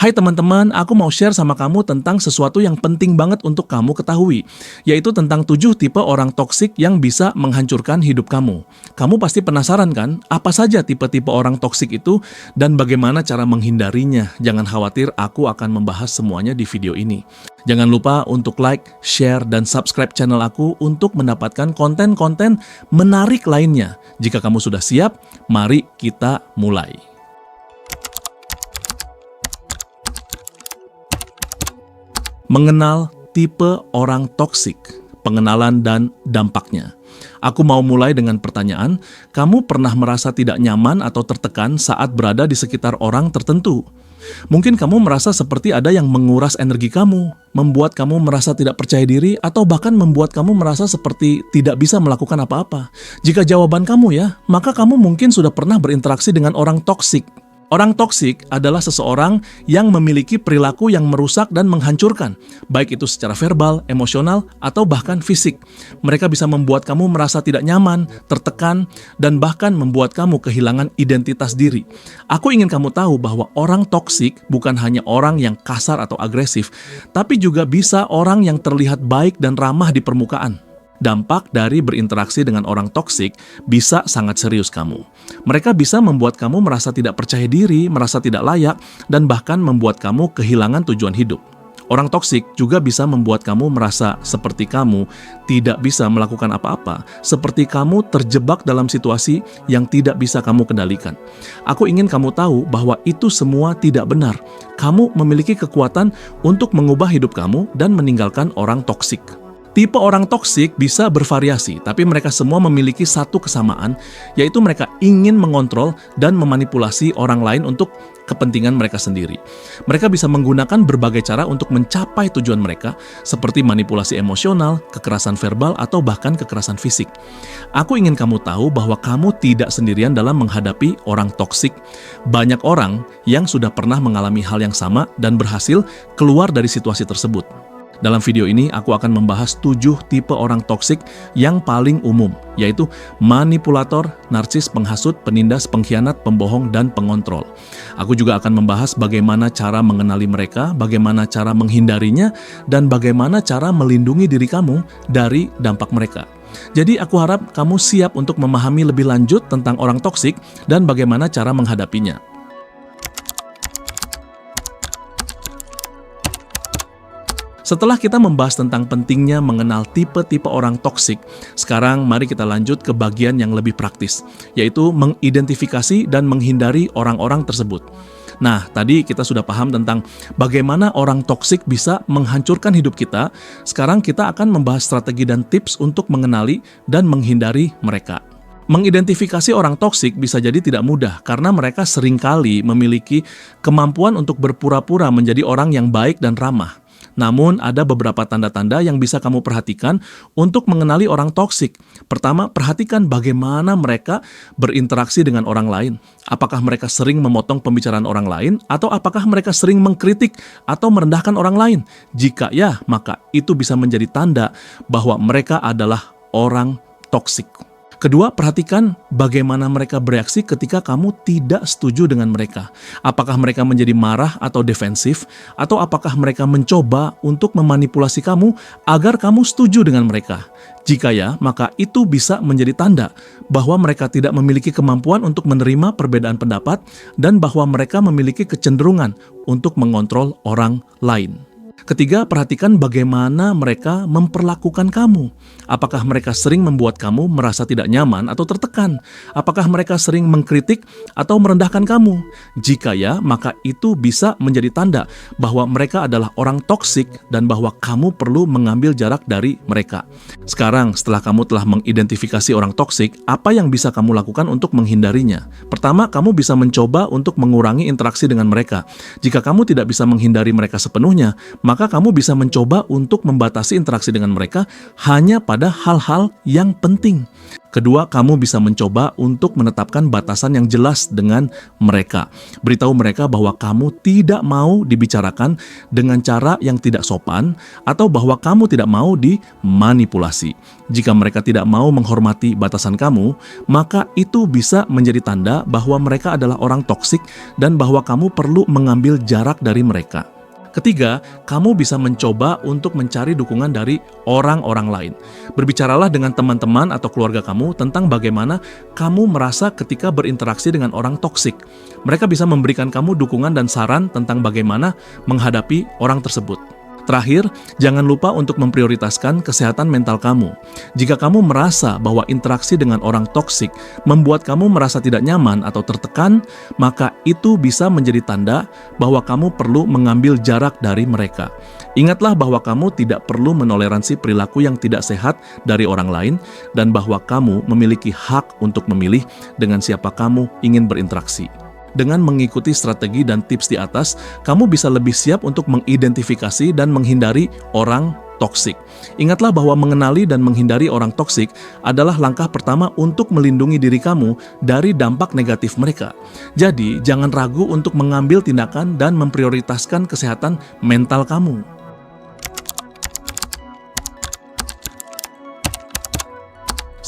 Hai teman-teman, aku mau share sama kamu tentang sesuatu yang penting banget untuk kamu ketahui, yaitu tentang 7 tipe orang toksik yang bisa menghancurkan hidup kamu. Kamu pasti penasaran kan, apa saja tipe-tipe orang toksik itu dan bagaimana cara menghindarinya? Jangan khawatir, aku akan membahas semuanya di video ini. Jangan lupa untuk like, share, dan subscribe channel aku untuk mendapatkan konten-konten menarik lainnya. Jika kamu sudah siap, mari kita mulai. Mengenal tipe orang toksik, pengenalan dan dampaknya. Aku mau mulai dengan pertanyaan, kamu pernah merasa tidak nyaman atau tertekan saat berada di sekitar orang tertentu? Mungkin kamu merasa seperti ada yang menguras energi kamu, membuat kamu merasa tidak percaya diri, atau bahkan membuat kamu merasa seperti tidak bisa melakukan apa-apa. Jika jawaban kamu ya, maka kamu mungkin sudah pernah berinteraksi dengan orang toksik. Orang toksik adalah seseorang yang memiliki perilaku yang merusak dan menghancurkan, baik itu secara verbal, emosional, atau bahkan fisik. Mereka bisa membuat kamu merasa tidak nyaman, tertekan, dan bahkan membuat kamu kehilangan identitas diri. Aku ingin kamu tahu bahwa orang toksik bukan hanya orang yang kasar atau agresif, tapi juga bisa orang yang terlihat baik dan ramah di permukaan. Dampak dari berinteraksi dengan orang toksik bisa sangat serius kamu. Mereka bisa membuat kamu merasa tidak percaya diri, merasa tidak layak, dan bahkan membuat kamu kehilangan tujuan hidup. Orang toksik juga bisa membuat kamu merasa seperti kamu tidak bisa melakukan apa-apa, seperti kamu terjebak dalam situasi yang tidak bisa kamu kendalikan. Aku ingin kamu tahu bahwa itu semua tidak benar. Kamu memiliki kekuatan untuk mengubah hidup kamu dan meninggalkan orang toksik. Tipe orang toksik bisa bervariasi, tapi mereka semua memiliki satu kesamaan, yaitu mereka ingin mengontrol dan memanipulasi orang lain untuk kepentingan mereka sendiri. Mereka bisa menggunakan berbagai cara untuk mencapai tujuan mereka, seperti manipulasi emosional, kekerasan verbal, atau bahkan kekerasan fisik. Aku ingin kamu tahu bahwa kamu tidak sendirian dalam menghadapi orang toksik. Banyak orang yang sudah pernah mengalami hal yang sama dan berhasil keluar dari situasi tersebut. Dalam video ini, aku akan membahas 7 tipe orang toksik yang paling umum, yaitu manipulator, narsis, penghasut, penindas, pengkhianat, pembohong, dan pengontrol. Aku juga akan membahas bagaimana cara mengenali mereka, bagaimana cara menghindarinya, dan bagaimana cara melindungi diri kamu dari dampak mereka. Jadi aku harap kamu siap untuk memahami lebih lanjut tentang orang toksik dan bagaimana cara menghadapinya. Setelah kita membahas tentang pentingnya mengenal tipe-tipe orang toksik, sekarang mari kita lanjut ke bagian yang lebih praktis, yaitu mengidentifikasi dan menghindari orang-orang tersebut. Nah, tadi kita sudah paham tentang bagaimana orang toksik bisa menghancurkan hidup kita. Sekarang kita akan membahas strategi dan tips untuk mengenali dan menghindari mereka. Mengidentifikasi orang toksik bisa jadi tidak mudah karena mereka seringkali memiliki kemampuan untuk berpura-pura menjadi orang yang baik dan ramah. Namun, ada beberapa tanda-tanda yang bisa kamu perhatikan untuk mengenali orang toksik. Pertama, perhatikan bagaimana mereka berinteraksi dengan orang lain. Apakah mereka sering memotong pembicaraan orang lain, atau apakah mereka sering mengkritik atau merendahkan orang lain? Jika ya, maka itu bisa menjadi tanda bahwa mereka adalah orang toksik. Kedua, perhatikan bagaimana mereka bereaksi ketika kamu tidak setuju dengan mereka. Apakah mereka menjadi marah atau defensif, atau apakah mereka mencoba untuk memanipulasi kamu agar kamu setuju dengan mereka? Jika ya, maka itu bisa menjadi tanda bahwa mereka tidak memiliki kemampuan untuk menerima perbedaan pendapat dan bahwa mereka memiliki kecenderungan untuk mengontrol orang lain. Ketiga, perhatikan bagaimana mereka memperlakukan kamu. Apakah mereka sering membuat kamu merasa tidak nyaman atau tertekan? Apakah mereka sering mengkritik atau merendahkan kamu? Jika ya, maka itu bisa menjadi tanda bahwa mereka adalah orang toksik dan bahwa kamu perlu mengambil jarak dari mereka. Sekarang, setelah kamu telah mengidentifikasi orang toksik, apa yang bisa kamu lakukan untuk menghindarinya? Pertama, kamu bisa mencoba untuk mengurangi interaksi dengan mereka. Jika kamu tidak bisa menghindari mereka sepenuhnya, maka kamu bisa mencoba untuk membatasi interaksi dengan mereka hanya pada hal-hal yang penting. Kedua, kamu bisa mencoba untuk menetapkan batasan yang jelas dengan mereka. Beritahu mereka bahwa kamu tidak mau dibicarakan dengan cara yang tidak sopan atau bahwa kamu tidak mau dimanipulasi. Jika mereka tidak mau menghormati batasan kamu, maka itu bisa menjadi tanda bahwa mereka adalah orang toksik dan bahwa kamu perlu mengambil jarak dari mereka. Ketiga, kamu bisa mencoba untuk mencari dukungan dari orang-orang lain. Berbicaralah dengan teman-teman atau keluarga kamu tentang bagaimana kamu merasa ketika berinteraksi dengan orang toksik. Mereka bisa memberikan kamu dukungan dan saran tentang bagaimana menghadapi orang tersebut. Terakhir, jangan lupa untuk memprioritaskan kesehatan mental kamu. Jika kamu merasa bahwa interaksi dengan orang toksik membuat kamu merasa tidak nyaman atau tertekan, maka itu bisa menjadi tanda bahwa kamu perlu mengambil jarak dari mereka. Ingatlah bahwa kamu tidak perlu menoleransi perilaku yang tidak sehat dari orang lain dan bahwa kamu memiliki hak untuk memilih dengan siapa kamu ingin berinteraksi. Dengan mengikuti strategi dan tips di atas, kamu bisa lebih siap untuk mengidentifikasi dan menghindari orang toksik. Ingatlah bahwa mengenali dan menghindari orang toksik adalah langkah pertama untuk melindungi diri kamu dari dampak negatif mereka. Jadi, jangan ragu untuk mengambil tindakan dan memprioritaskan kesehatan mental kamu.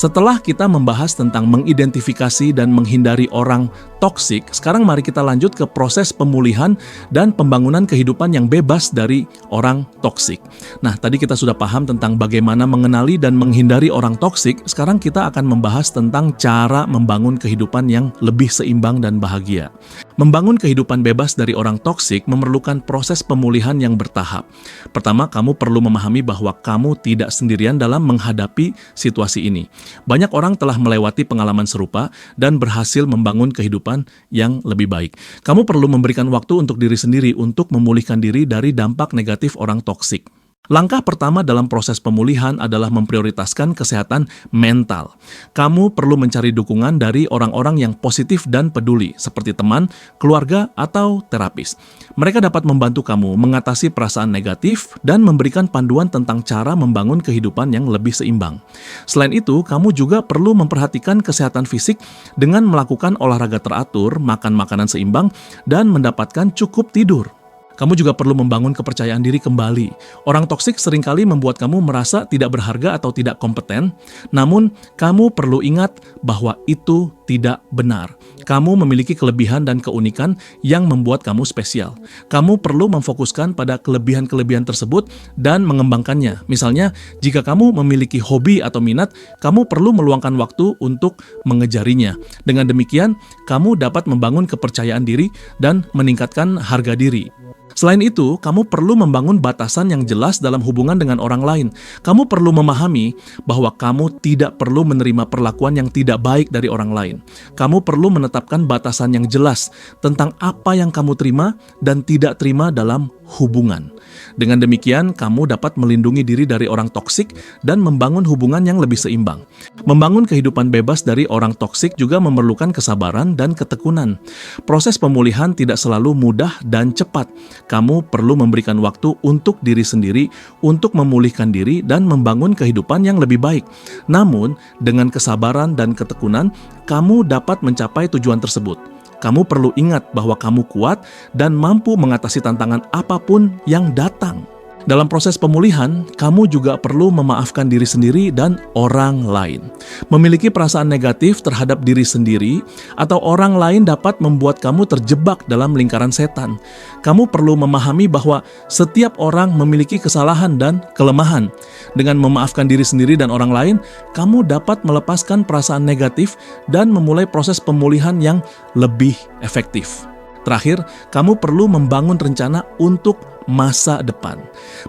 Setelah kita membahas tentang mengidentifikasi dan menghindari orang toksik, sekarang mari kita lanjut ke proses pemulihan dan pembangunan kehidupan yang bebas dari orang toksik. Nah, tadi kita sudah paham tentang bagaimana mengenali dan menghindari orang toksik. Sekarang kita akan membahas tentang cara membangun kehidupan yang lebih seimbang dan bahagia. Membangun kehidupan bebas dari orang toksik memerlukan proses pemulihan yang bertahap. Pertama, kamu perlu memahami bahwa kamu tidak sendirian dalam menghadapi situasi ini. Banyak orang telah melewati pengalaman serupa dan berhasil membangun kehidupan yang lebih baik. Kamu perlu memberikan waktu untuk diri sendiri untuk memulihkan diri dari dampak negatif orang toksik. Langkah pertama dalam proses pemulihan adalah memprioritaskan kesehatan mental. Kamu perlu mencari dukungan dari orang-orang yang positif dan peduli, seperti teman, keluarga, atau terapis. Mereka dapat membantu kamu mengatasi perasaan negatif dan memberikan panduan tentang cara membangun kehidupan yang lebih seimbang. Selain itu, kamu juga perlu memperhatikan kesehatan fisik dengan melakukan olahraga teratur, makan makanan seimbang, dan mendapatkan cukup tidur. Kamu juga perlu membangun kepercayaan diri kembali. Orang toksik seringkali membuat kamu merasa tidak berharga atau tidak kompeten, namun kamu perlu ingat bahwa itu tidak benar. Kamu memiliki kelebihan dan keunikan yang membuat kamu spesial. Kamu perlu memfokuskan pada kelebihan-kelebihan tersebut dan mengembangkannya. Misalnya, jika kamu memiliki hobi atau minat, kamu perlu meluangkan waktu untuk mengejarinya. Dengan demikian, kamu dapat membangun kepercayaan diri dan meningkatkan harga diri. Selain itu, kamu perlu membangun batasan yang jelas dalam hubungan dengan orang lain. Kamu perlu memahami bahwa kamu tidak perlu menerima perlakuan yang tidak baik dari orang lain. Kamu perlu menetapkan batasan yang jelas tentang apa yang kamu terima dan tidak terima dalam hubungan. Dengan demikian, kamu dapat melindungi diri dari orang toksik dan membangun hubungan yang lebih seimbang. Membangun kehidupan bebas dari orang toksik juga memerlukan kesabaran dan ketekunan. Proses pemulihan tidak selalu mudah dan cepat. Kamu perlu memberikan waktu untuk diri sendiri, untuk memulihkan diri dan membangun kehidupan yang lebih baik. Namun, dengan kesabaran dan ketekunan, kamu dapat mencapai tujuan tersebut. Kamu perlu ingat bahwa kamu kuat dan mampu mengatasi tantangan apapun yang datang. Dalam proses pemulihan, kamu juga perlu memaafkan diri sendiri dan orang lain. Memiliki perasaan negatif terhadap diri sendiri atau orang lain dapat membuat kamu terjebak dalam lingkaran setan. Kamu perlu memahami bahwa setiap orang memiliki kesalahan dan kelemahan. Dengan memaafkan diri sendiri dan orang lain, kamu dapat melepaskan perasaan negatif dan memulai proses pemulihan yang lebih efektif. Terakhir, kamu perlu membangun rencana untuk masa depan.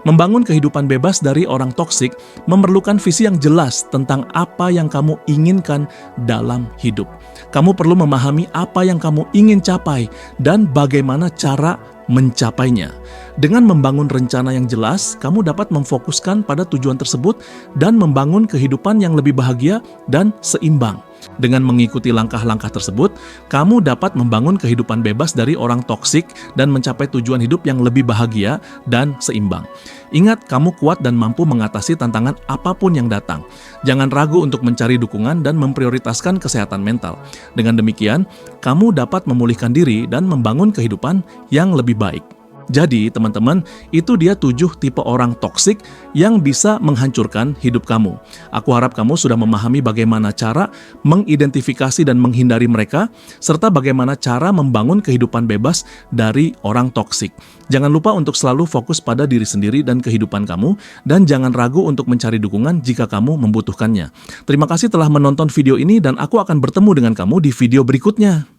Membangun kehidupan bebas dari orang toksik memerlukan visi yang jelas tentang apa yang kamu inginkan dalam hidup. Kamu perlu memahami apa yang kamu ingin capai dan bagaimana cara mencapainya. Dengan membangun rencana yang jelas, kamu dapat memfokuskan pada tujuan tersebut dan membangun kehidupan yang lebih bahagia dan seimbang. Dengan mengikuti langkah-langkah tersebut, kamu dapat membangun kehidupan bebas dari orang toksik dan mencapai tujuan hidup yang lebih bahagia dan seimbang. Ingat, kamu kuat dan mampu mengatasi tantangan apapun yang datang. Jangan ragu untuk mencari dukungan dan memprioritaskan kesehatan mental. Dengan demikian, kamu dapat memulihkan diri dan membangun kehidupan yang lebih baik. Jadi, teman-teman, itu dia 7 tipe orang toksik yang bisa menghancurkan hidup kamu. Aku harap kamu sudah memahami bagaimana cara mengidentifikasi dan menghindari mereka, serta bagaimana cara membangun kehidupan bebas dari orang toksik. Jangan lupa untuk selalu fokus pada diri sendiri dan kehidupan kamu, dan jangan ragu untuk mencari dukungan jika kamu membutuhkannya. Terima kasih telah menonton video ini, dan aku akan bertemu dengan kamu di video berikutnya.